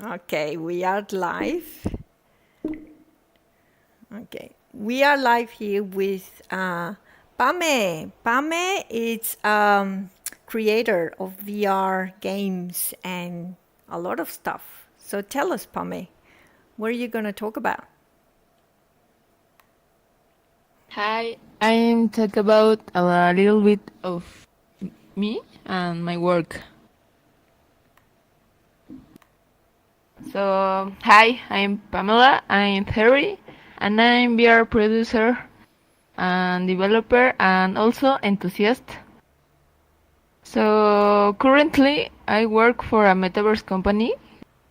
Okay, we are live. Okay, we are live here with Pame. Pame is creator of VR games and a lot of stuff. So tell us, Pame, what are you going to talk about? Hi, I'm talk about a little bit of me and my work. So, hi, I'm Pamela, I'm 30, and I'm VR producer and developer and also enthusiast. So, currently I work for a metaverse company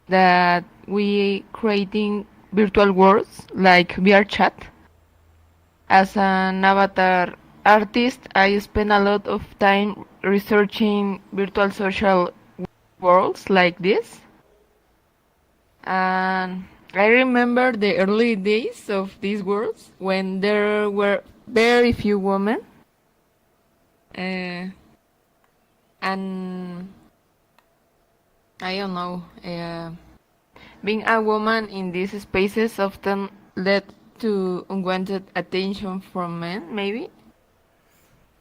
that we creating virtual worlds like VR chat. As an avatar artist, I spend a lot of time researching virtual social worlds like this. And I remember the early days of these worlds when there were very few women. Uh, and I don't know, being a woman in these spaces often led to unwanted attention from men, maybe.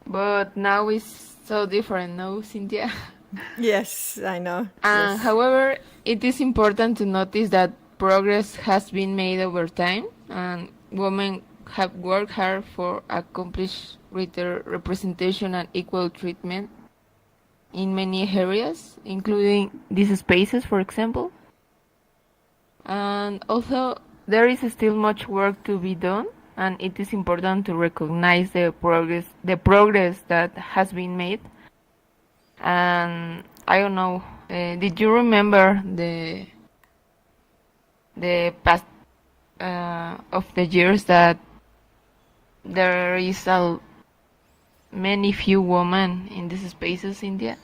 But now it's so different, no, Cynthia? Yes, I know. Yes. However, it is important to notice that progress has been made over time, and women have worked hard for accomplish greater representation and equal treatment in many areas, including these spaces, for example. And also, there is still much work to be done, and it is important to recognize the progress that has been made. And I don't know, did you remember the past of the years that there is many few women in these spaces, India?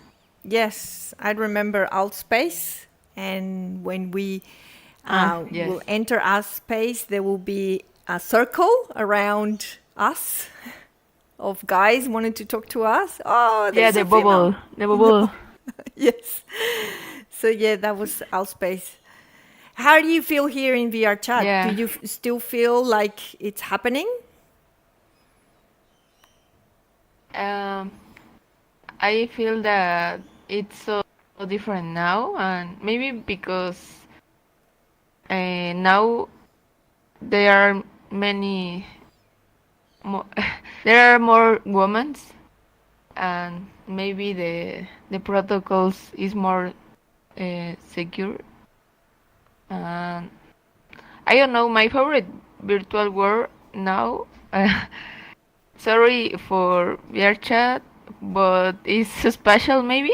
Yes, I remember Altspace, and when we Yes. will enter our space, there will be a circle around us of guys wanting to talk to us. Oh, Yeah, there's a female. the bubble. Yes. So yeah, that was Altspace. How do you feel here in VR chat? Do Yeah. you still feel like it's happening? Um, I feel that it's so different now, and maybe because now there are many more, there are more women, and maybe the protocols is more secure. And I don't know, my favorite virtual world now. Sorry for VR chat, but it's so special maybe.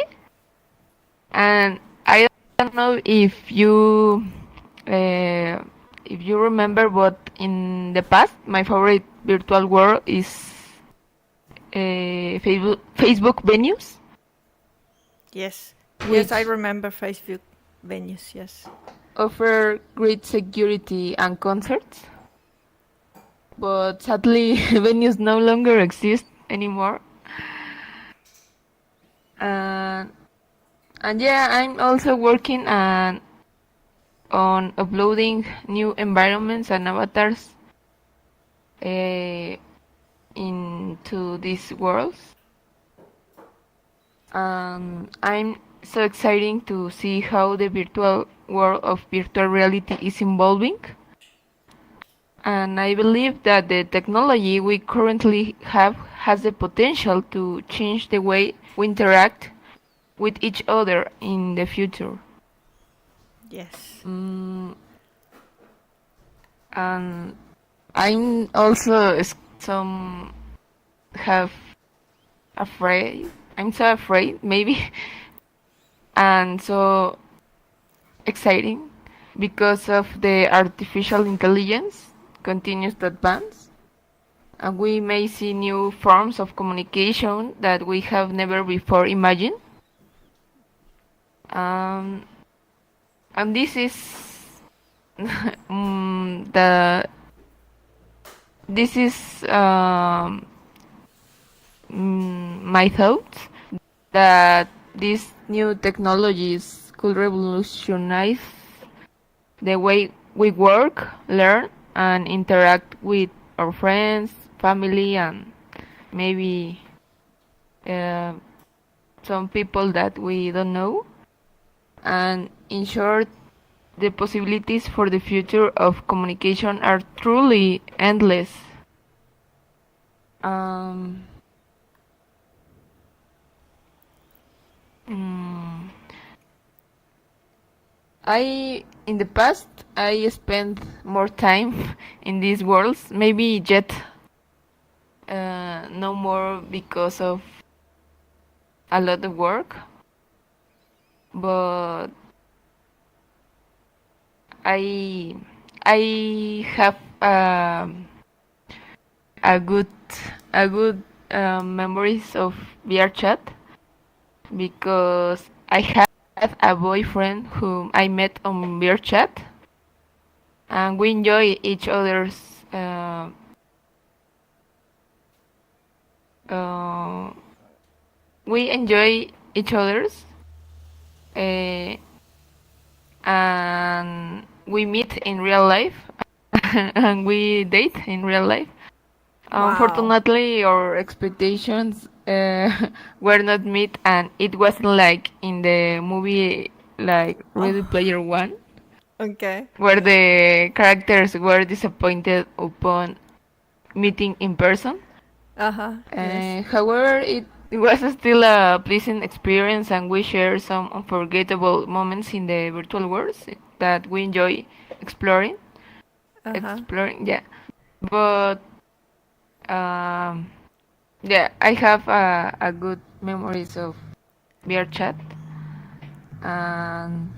And I don't know uh, if you remember, but in the past, my favorite virtual world is Facebook venues, Yes. Yes, I which remember Facebook venues. Yes. offer great security and concerts. But sadly, venues no longer exist anymore. And and yeah, I'm also working on uploading new environments and avatars uh, into these worlds. I'm so excited to see how the virtual world of virtual reality is evolving. And I believe that the technology we currently have has the potential to change the way we interact with each other in the future. Yes. Mm, and I'm also some have afraid. I'm so afraid, maybe, and so exciting because of the artificial intelligence continues to advance, and we may see new forms of communication that we have never before imagined. Um, and this is the this is my thoughts that these new technologies could revolutionize the way we work, learn, and interact with our friends, family, and maybe uh, some people that we don't know. And in short, the possibilities for the future of communication are truly endless. Um, mm, in the past, I spent more time in these worlds. Maybe yet no more because of a lot of work, but I I have a good a good memories of VR chat because I had a boyfriend whom I met on VR chat, and we enjoy each other's uh, we enjoy each other's uh, and we meet in real life and we date in real life. Wow. Unfortunately, our expectations were not met, and it wasn't like in the movie like Ready Oh, Player One, okay. where the characters were disappointed upon meeting in person. Uh-huh. Yes. However, it was still a pleasant experience, and we shared some unforgettable moments in the virtual worlds that we enjoy exploring. Uh-huh. Exploring, yeah. But um, yeah, I have a good memories of VR chat, and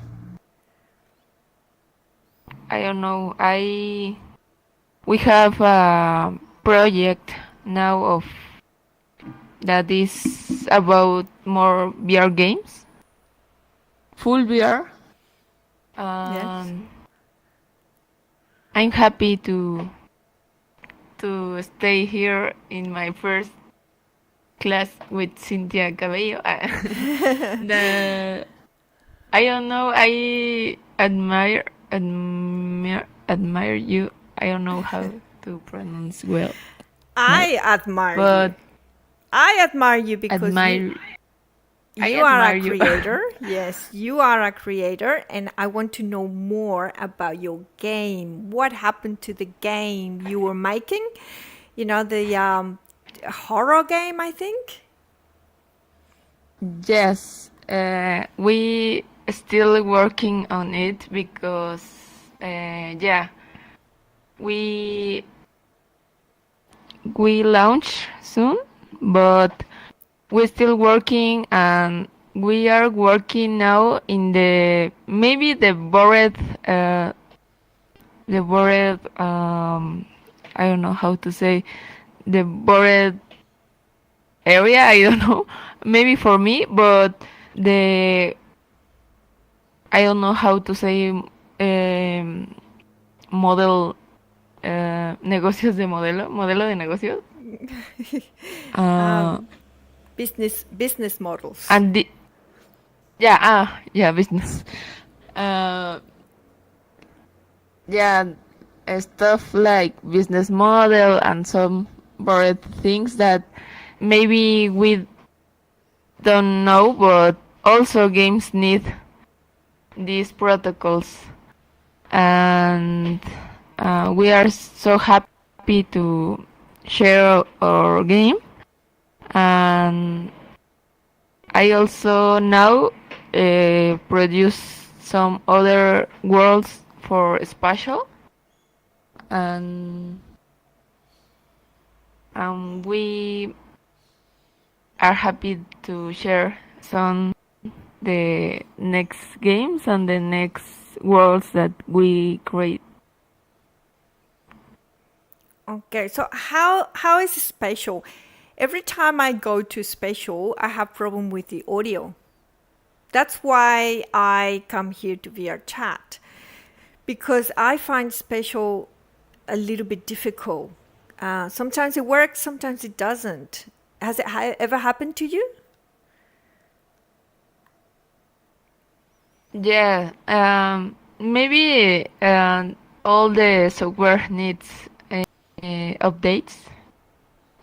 I don't know. I We have a project now of that is about more VR games, full VR. Yes. Um, I'm happy to stay here in my first class with Cynthia Cabello. the I don't know. I admire you. I don't know how to pronounce well now, I admire you. but I admire you because admire. I you are a admire you. creator. Yes, you are a creator, and I want to know more about your game. What happened to the game you were making? You know, the horror game, I think. Yes, we still working on it because yeah, we we launch soon, but we're still working, and we are working now in the maybe uh the bored I don't know how to say the bored area. I don't know, maybe for me, but the I don't know how to say model negocios de modelo de negocios. Uh, um, business models. and the, yeah, yeah, business. Uh, yeah, stuff like business model and some bored things that maybe we don't know, but also games need these protocols, and we are so happy to share our game. And I also now produce some other worlds for spatial, and we are happy to share some the next games and the next worlds that we create. Okay, so how is it special? Every time I go to special, I have problem with the audio. That's why I come here to VR chat because I find special a little bit difficult. Sometimes it works, sometimes it doesn't. Has it ever happened to you? Yeah, maybe all the software needs updates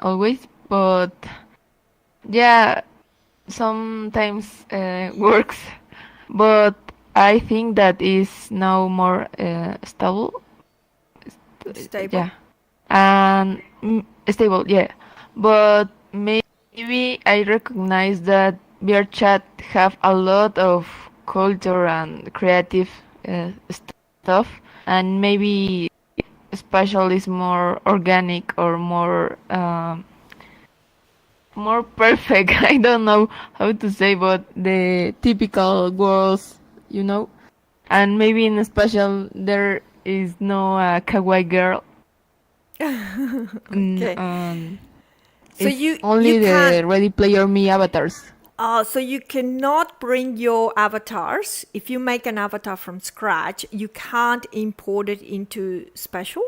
always, but yeah, sometimes works. But I think that is now more stable. Stable? Yeah, and stable. Yeah, but maybe I recognize that VR chat have a lot of culture and creative stuff, and maybe spatial is more organic or more perfect. I don't know how to say, but the typical girls, you know. And maybe in spatial there is no kawaii girl. Okay. So It's you only can't. the Ready Player Me avatars. So you cannot bring your avatars. If you make an avatar from scratch, you can't import it into special.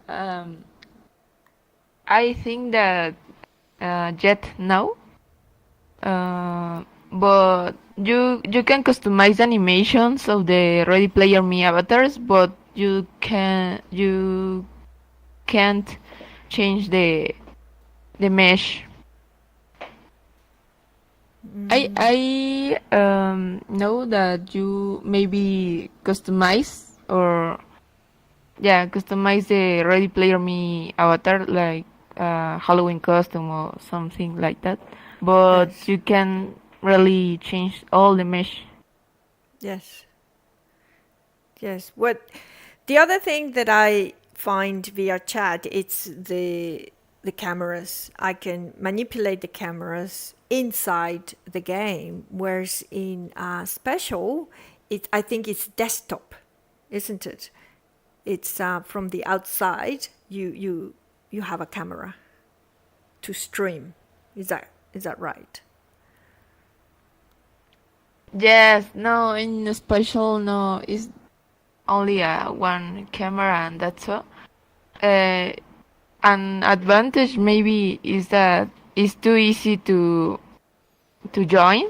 Um, I think that yet now, uh, but you can customize animations of the Ready Player Me avatars, but you can't change the mesh. I know that you maybe customize or yeah, customize the Ready Player Me avatar like Halloween costume or something like that. But Yes. you can really change all the mesh. Yes. Yes. What the other thing that I find via chat, it's the cameras. I can manipulate the cameras inside the game, whereas in special, I think it's desktop, isn't it? It's from the outside. You have a camera to stream. Is that right? Yes, no, in special, no, it's only one camera and that's all. Uh, an advantage maybe is that it's too easy to join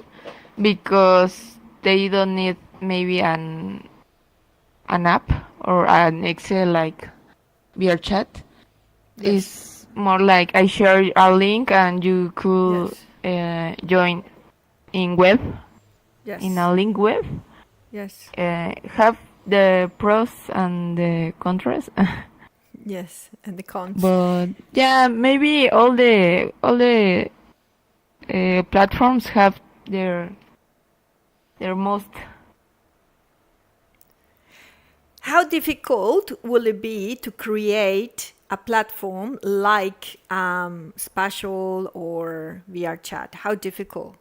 because they don't need maybe an app or an Excel like VR chat. Yes. It's more like I share a link and you could Yes. join in web in Yes. a link web. Yes. Have the pros and the contras. Yes. And the cons. But yeah, maybe all the platforms have their most. How difficult will it be to create a platform like Spatial or VR Chat? How difficult?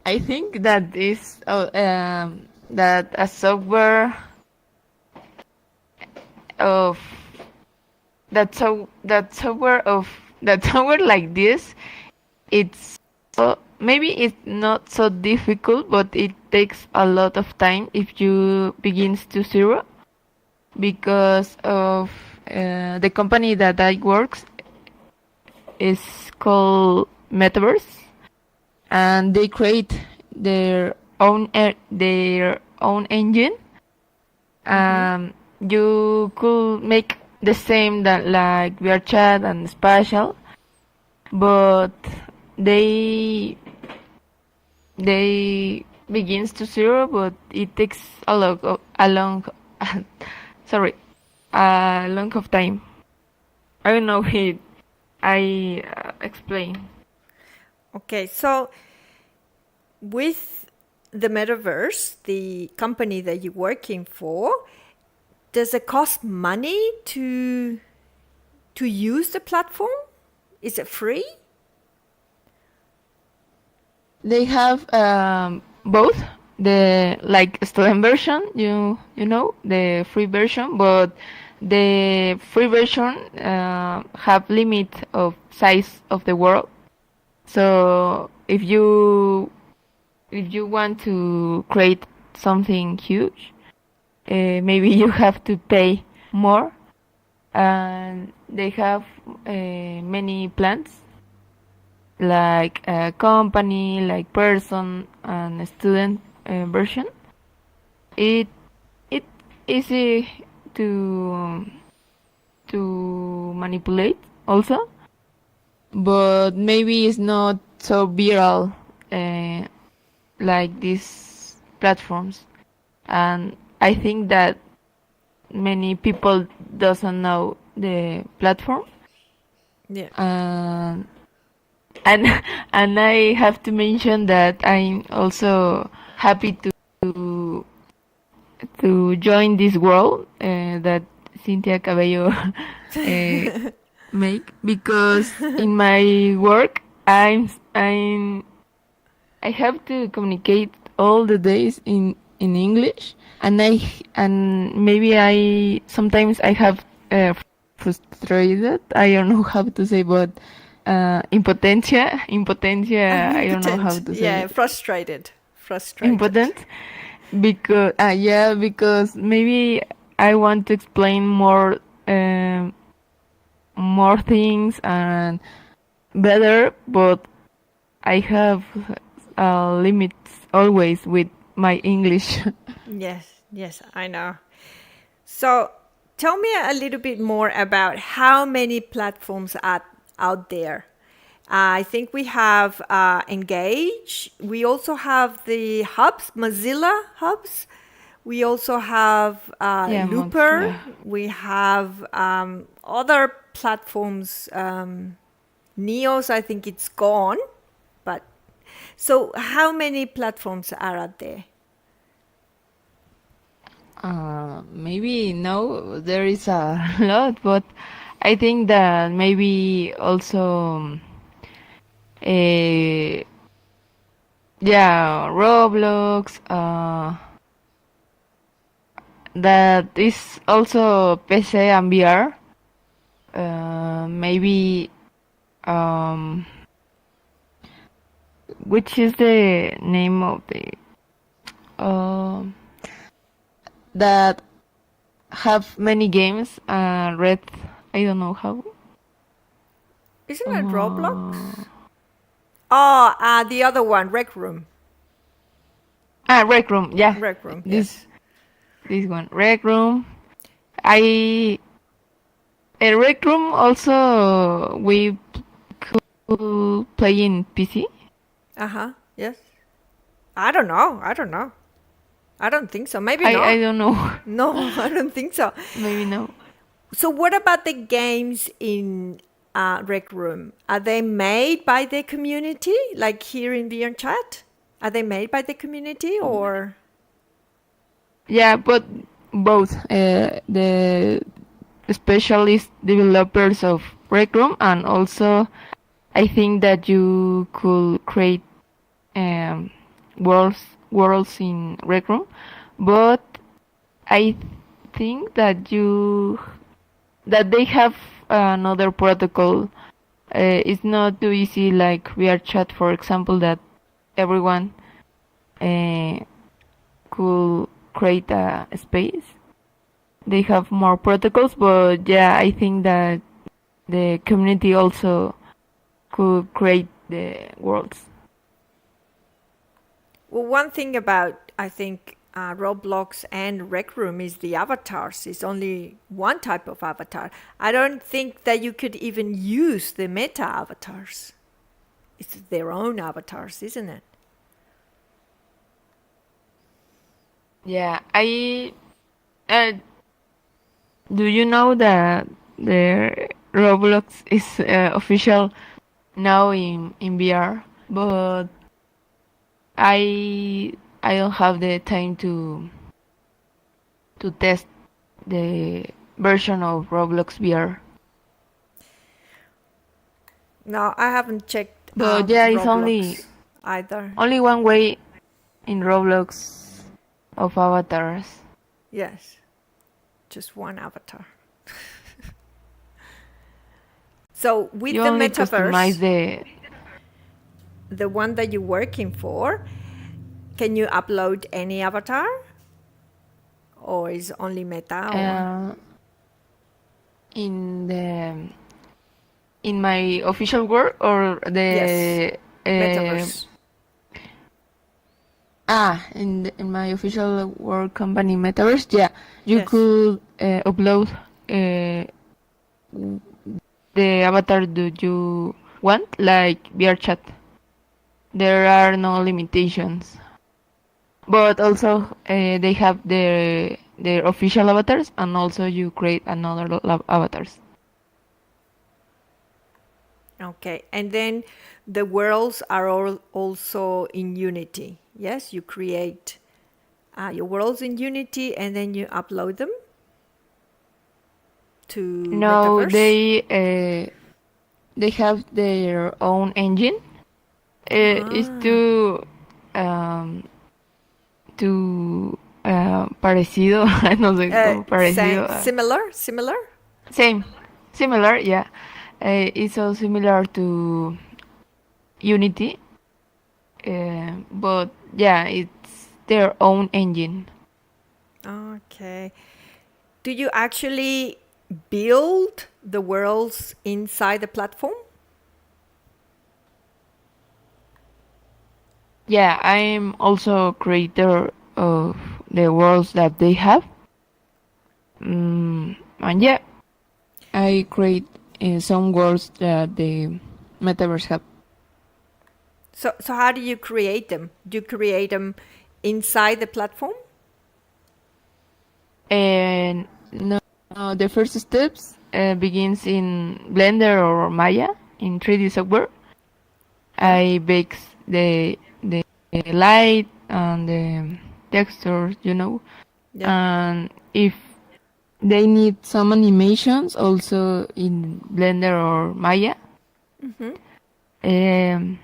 I think that is that a software of that software like this, it's maybe it's not so difficult, but it takes a lot of time if you begins to zero because of the company that I works is called Metaverse, and they create their own engine. You could make the same that like VRChat and Spatial, but they they begins to zero, but it takes a long sorry a long of time. I don't know it. I explain. Okay, so with the Metaverse, the company that you're working for, does it cost money to use the platform? Is it free? They have both the like student version, you know, the free version, but the free version have limit of size of the world. So if you want to create something huge, maybe you have to pay more, and they have many plans like a company, like person and student version. It it easy to to manipulate also, but maybe it's not so viral uh, like these platforms. And I think that many people doesn't know the platform. Yeah. And and and I have to mention that I'm also happy to join this world that Cynthia Cabello make, because in my work I have to communicate all the days in English, and and maybe I sometimes I have frustrated. I don't know how to say, but impotencia. I don't know how Impotent. to say Yeah, it. Frustrated. Impotent, because yeah, because maybe I want to explain more things and better, but I have limits always with my English. Yes, yes, I know. So tell me a little bit more about how many platforms are out there. I think we have Engage. We also have the hubs, Mozilla hubs. We also have Yeah, Looper. Mozilla. We have other platforms. Neos, I think it's gone. But so, how many platforms are out there? Maybe no, there is a lot, but I think that maybe also, uh, yeah, Roblox, that is also PC and VR. Maybe, um, which is the name of the, um that have many games. Red, I don't know how. Isn't it Uh, Roblox? Oh, the other one, Rec Room. Rec Room. Yeah, Rec Room, this yes. this one, Rec Room. I Rec Room also we could play in PC. Uh huh, yes. I don't know. I don't know. I don't think so. Maybe I not. don't know. No, I don't think so. Maybe no. So, what about the games in Rec Room? Are they made by the community, like here in Beyond Chat? Are they made by the community or? Yeah, but both the specialist developers of Rec Room, and also I think that you could create um, worlds worlds in Rec Room, but I think that they have another protocol. It's not too easy like VR chat, for example, that everyone uh, could create a space. They have more protocols, but yeah, I think that the community also could create the worlds. Well, one thing about, I think, Roblox and Rec Room is the avatars. It's only one type of avatar. I don't think that you could even use the meta avatars. It's their own avatars, isn't it? Yeah, uh, do you know that the Roblox is official now in VR? But I I don't have the time to test the version of Roblox VR. No, I haven't checked But yeah, it's Roblox either. only one way in Roblox of avatars. Yes, just one avatar. So with You the only customize metaverse, the the one that you're working for, can you upload any avatar? Or is only meta or? in the in my official work or Yes, the metaverse. in my official work company Metaverse, yeah, you Yes. could upload uh, the avatar that you want, like VR chat. There are no limitations, but also they have their official avatars, and also you create another avatars. Okay, and then the worlds are all also in Unity. Yes, you create your worlds in Unity and then you upload them to No, Metaverse. they have their own engine. It's Ah, um, too parecido, no sé, como parecido. similar. Same, similar, yeah. It's so similar to Unity, but yeah, it's their own engine. Okay. Do you actually build the worlds inside the platform? Yeah, I'm also creator of the worlds that they have. And yeah, I create some worlds that the metaverse have. So how do you create them? Do you create them inside the platform? And no, the first steps begins in Blender or Maya in 3D software. Yeah. I bake the light and the textures, Yeah. and if they need some animations also in Blender or Maya. Um,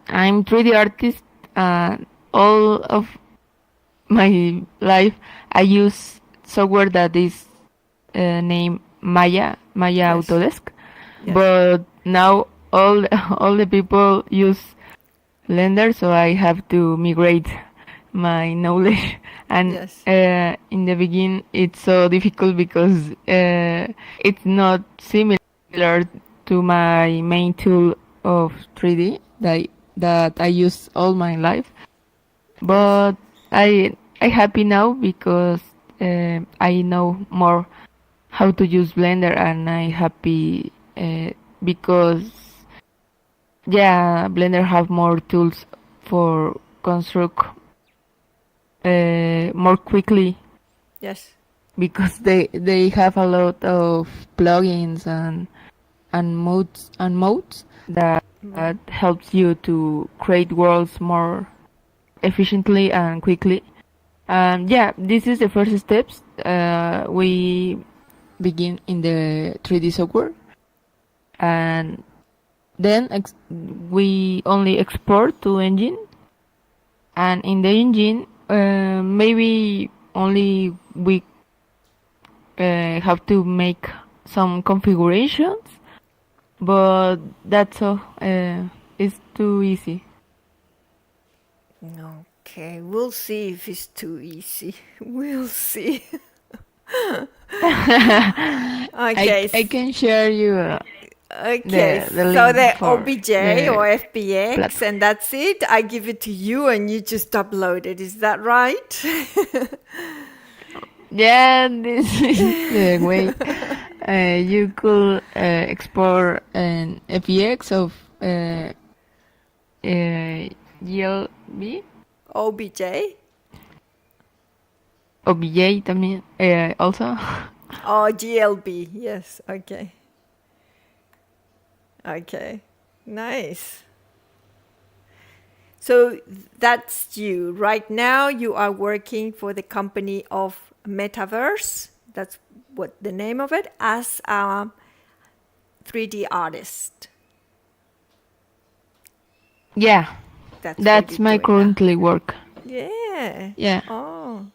I'm 3D artist, and all of my life I use software that is named Maya Yes. Autodesk. Yes. But now all all the people use Blender, so I have to migrate my knowledge. And Yes. in the beginning, it's so difficult because it's not similar to my main tool of 3D that I use all my life. Yes. But I happy now because I know more how to use Blender, and I happy because yeah, Blender have more tools for construct more quickly Yes. because they have a lot of plugins and modes that helps you to create worlds more efficiently and quickly. And yeah, this is the first steps. We begin in the 3D software, and then we only export to engine, and in the engine maybe only we have to make some configurations, but that's all. It's too easy. Okay, we'll see if it's too easy. We'll see. Okay. I can share you Okay, the so link the for OBJ the or FBX, platform. and that's it. I give it to you, and you just upload it. Is that right? Yeah, this is the way. You could export an FEX of GLB, OBJ OBJ también, also. or GLB? Yes. Okay. Okay. Nice. So that's you. Right now, you are working for the company of Metaverse. That's what the name of it, as a 3D artist. Yeah, That's what you're that's my doing now. currently work. Yeah. Yeah, Oh.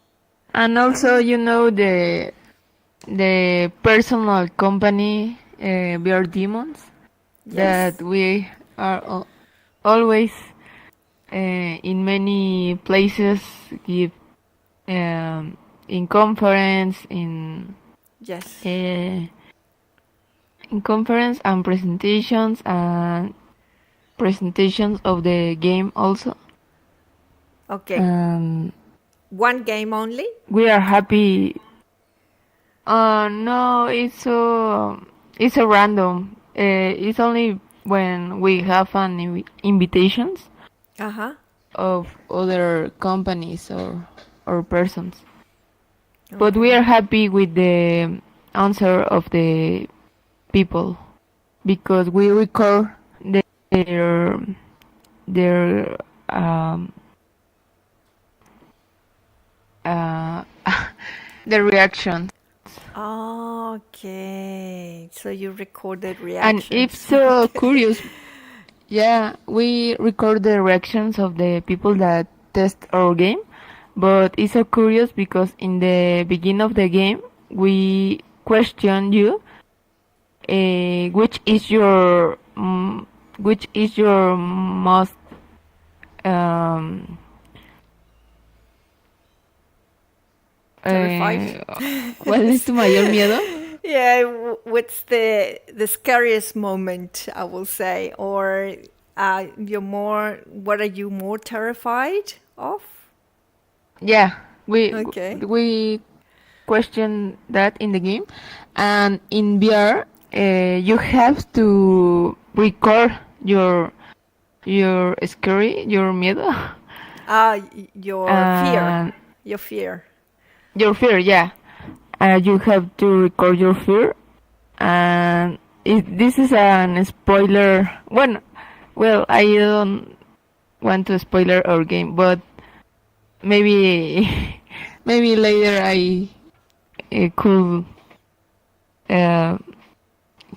and also the personal company VR Demons that Yes. we are always in many places give in conference in Yes. uh, in conference and presentations of the game also. Okay. And One game only? we are happy. No, it's a random. It's only when we have an invitations Uh-huh. of other companies or persons. But we Okay. are happy with the answer of the people because we record their their um uh the reactions. Okay. So you recorded And if reactions. so Okay. curious, yeah, we record the reactions of the people that test our game. But it's so curious because in the beginning of the game, we question you, which is your most um, Terrified? ¿cuál es tu mayor miedo? Yeah, what's the scariest moment, I will say, or what are you more terrified of? Yeah, Okay. we question that in the game, and in VR, you have to record your miedo, Your fear, and your fear. your fear. Yeah, you have to record your fear, and this is an spoiler. Well, I don't want to spoiler our game, but maybe maybe later I could uh,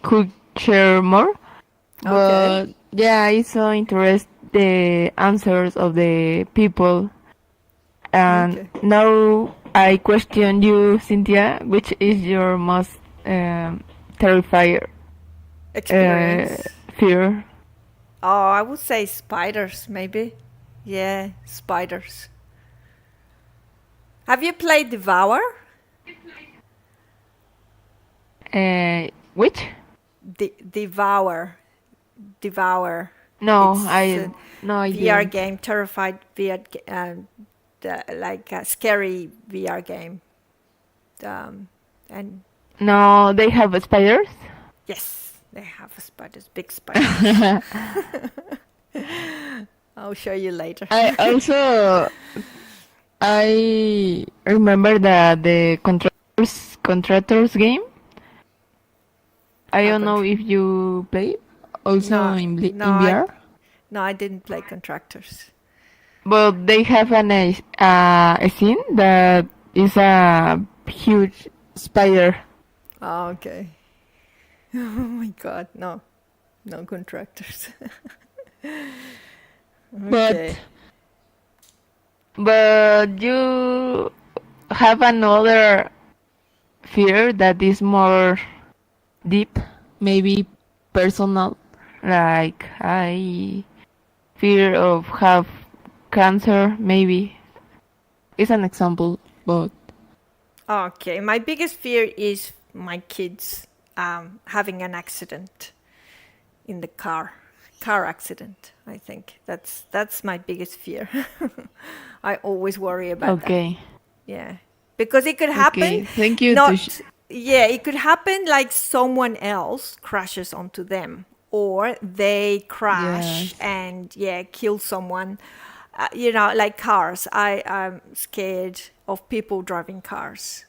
could share more. Okay. But yeah, I so interest the answers of the people, and Okay. now I question you, Cynthia, which is your most terrifier Experience. fear? Oh, I would say spiders, maybe. Yeah, spiders. Have you played Devour? Which? Devour. Devour. No, It's I a no, I VR didn't. game, terrified VR, like a scary VR game. And No, they have spiders. yes, they have spiders, big spiders. I'll show you later. I also I remember that the contractors game. I Ah, don't know if you play also no, in VR, no, I didn't play Contractors. but they have a scene that is a huge spider. Oh, okay. Oh my God, no, no Contractors. But Okay. but you have another fear that is more deep, maybe personal, like I fear of have cancer, maybe. It's an example, but Okay, my biggest fear is my kids having an accident in the car accident. I think that's my biggest fear. I always worry about that. okay. Yeah, because it could happen. Okay, thank you Not yeah, it could happen like someone else crashes onto them, or they crash yes. and yeah, kill someone. You know, like cars. I'm scared of people driving cars.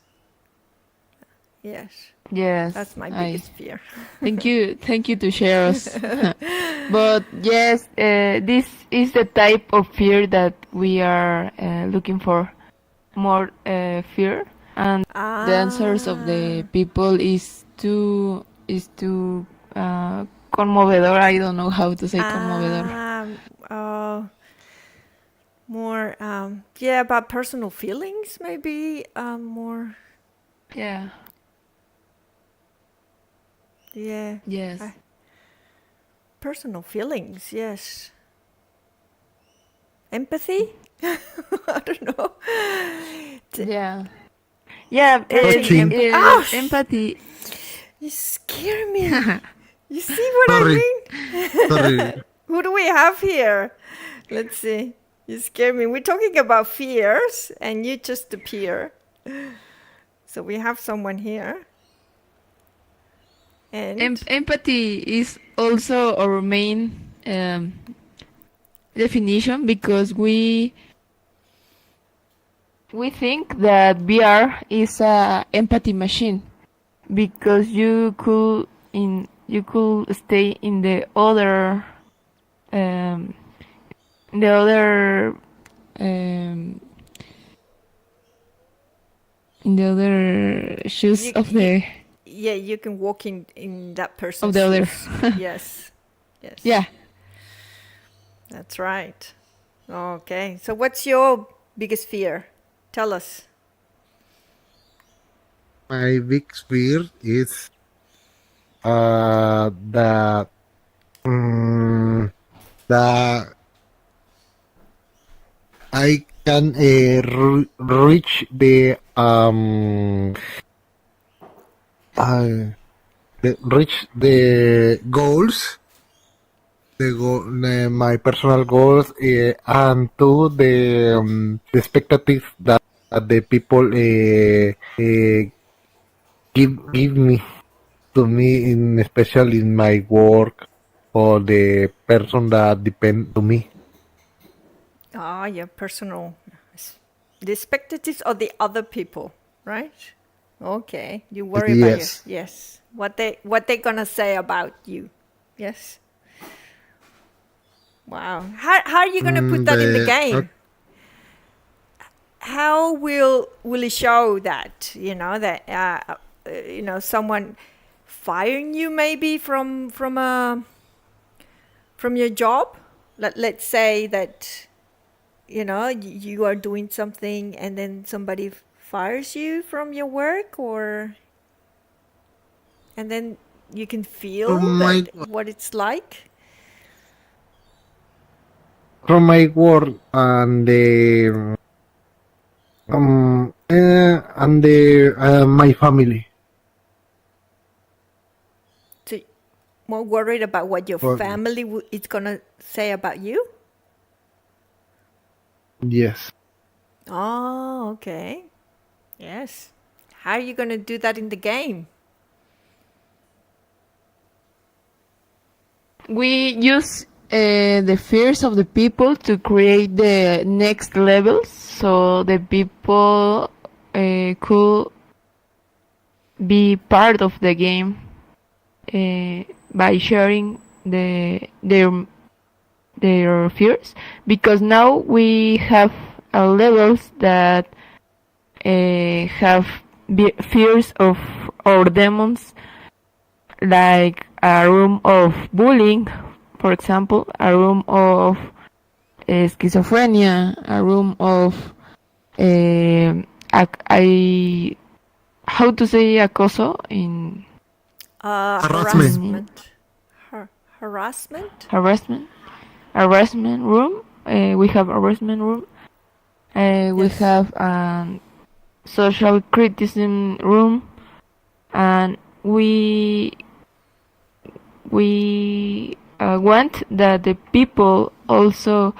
Yes, Yes, that's my I biggest fear. thank you to share us. But yes, this is the type of fear that we are looking for, more fear, and the answers of the Ah, people is too conmovedor. I don't know how to say conmovedor. ah, uh, more, yeah, about personal feelings, maybe, more, Yeah. yeah, Yes. uh, personal feelings, yes. Empathy? I don't know. Yeah. Yeah. Catching Touching. empathy. Ouch! Empathy. You scare me. You see what I Sorry, mean? sorry. Who do we have here? Let's see. You scare me. We're talking about fears, and you just appear. So we have someone here. And Empathy is also our main definition because we think that VR is a empathy machine because you could stay um, in the other um, in the other shoes of the yeah, you can walk in that of person's the other. shoes. Yes. Yes. Yeah. That's right. Okay. So what's your biggest fear? Tell us. My big fear is that um, that I can reach uh, reach the goals, my personal goals, and to the expectative that the people give me to me, in especially in my work or the person that depend to me. Ah, your personal, the expectations of the other people, right? Okay. You worry about your, Yes. yes, what they gonna say about you. Yes. Wow. How are you gonna put that in the The game? How will it show that that someone firing you maybe from your job? Let's say that you are doing something and then somebody fires you from your work, or and then you can feel from my that what it's like. work and the my family. So more worried about what your For, family is gonna say about you. yes. Oh, okay. Yes. How are you gonna do that in the game? We use the fears of the people to create the next levels so the people could be part of the game by sharing their fears, because now we have levels that have fears of our demons, like a room of bullying, for example, a room of schizophrenia, a room of I how to say acoso in Harassment. Harassment. Harassment? harassment room. We have harassment room. We Yes. have social criticism room, and we want that the people also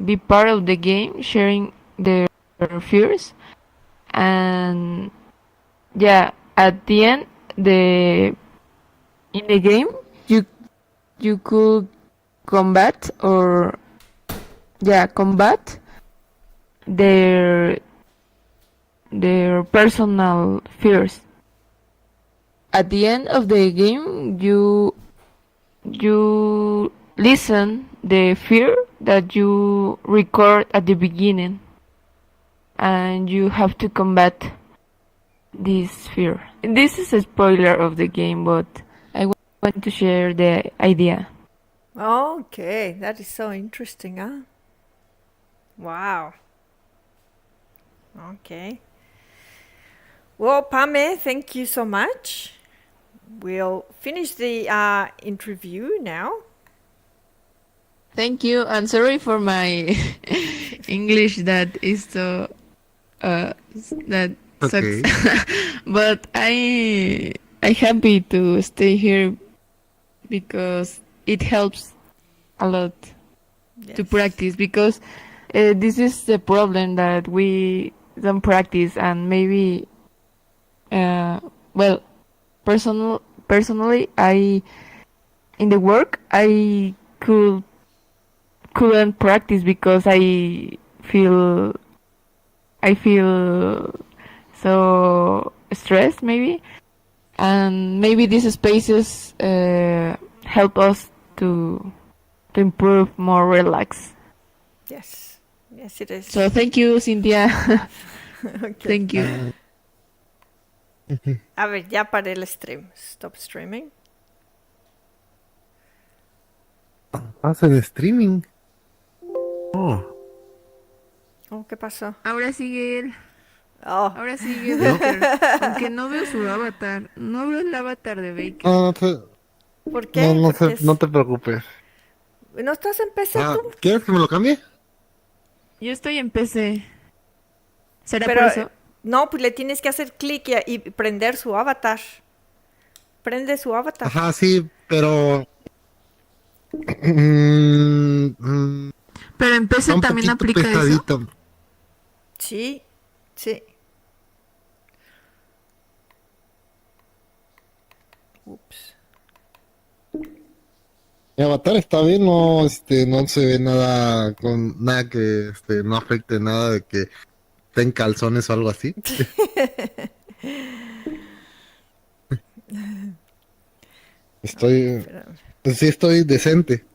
be part of the game, sharing their fears. And yeah, at the end, the in the game, you could combat or combat their personal fears. At the end of the game, you listen the fear that you record at the beginning, and you have to combat this fear. This is a spoiler of the game, but I want to share the idea. Okay, that is so interesting, huh? Wow. Okay. Well, Pame, thank you so much. We'll finish the interview now. Thank you, and sorry for my English that is so that sucks. Okay. But I happy to stay here because it helps a lot to Yes. practice because this is the problem that we don't practice and maybe well personally I in the work I couldn't practice because I feel so stressed maybe, and maybe these spaces help us to improve more relax. Yes. Yes, it is. So thank you, Cynthia. Okay. Thank you. A ver, ya paré el stream. Stop streaming. Hacen streaming. Oh, Oh, ¿qué pasó? Ahora sigue él. Oh, Ahora sigue no, Baker. Aunque no veo su avatar. No veo el avatar de Baker. no, ¿por no, qué? Porque es... no te preocupes. ¿No estás en PC tú? ¿Quieres que me lo cambie? Yo estoy en PC. ¿Será Pero por eso? no, pues le tienes que hacer clic y prender su avatar. Prende su avatar. Ajá, sí, pero mm, Pero en está PC un también poquito aplica eso. pesadito. Sí, sí. Ups. Mi avatar está bien, no, no se ve nada con nada que, no afecte nada de que esté en calzones o algo así. Estoy, Espérame. pues sí estoy decente.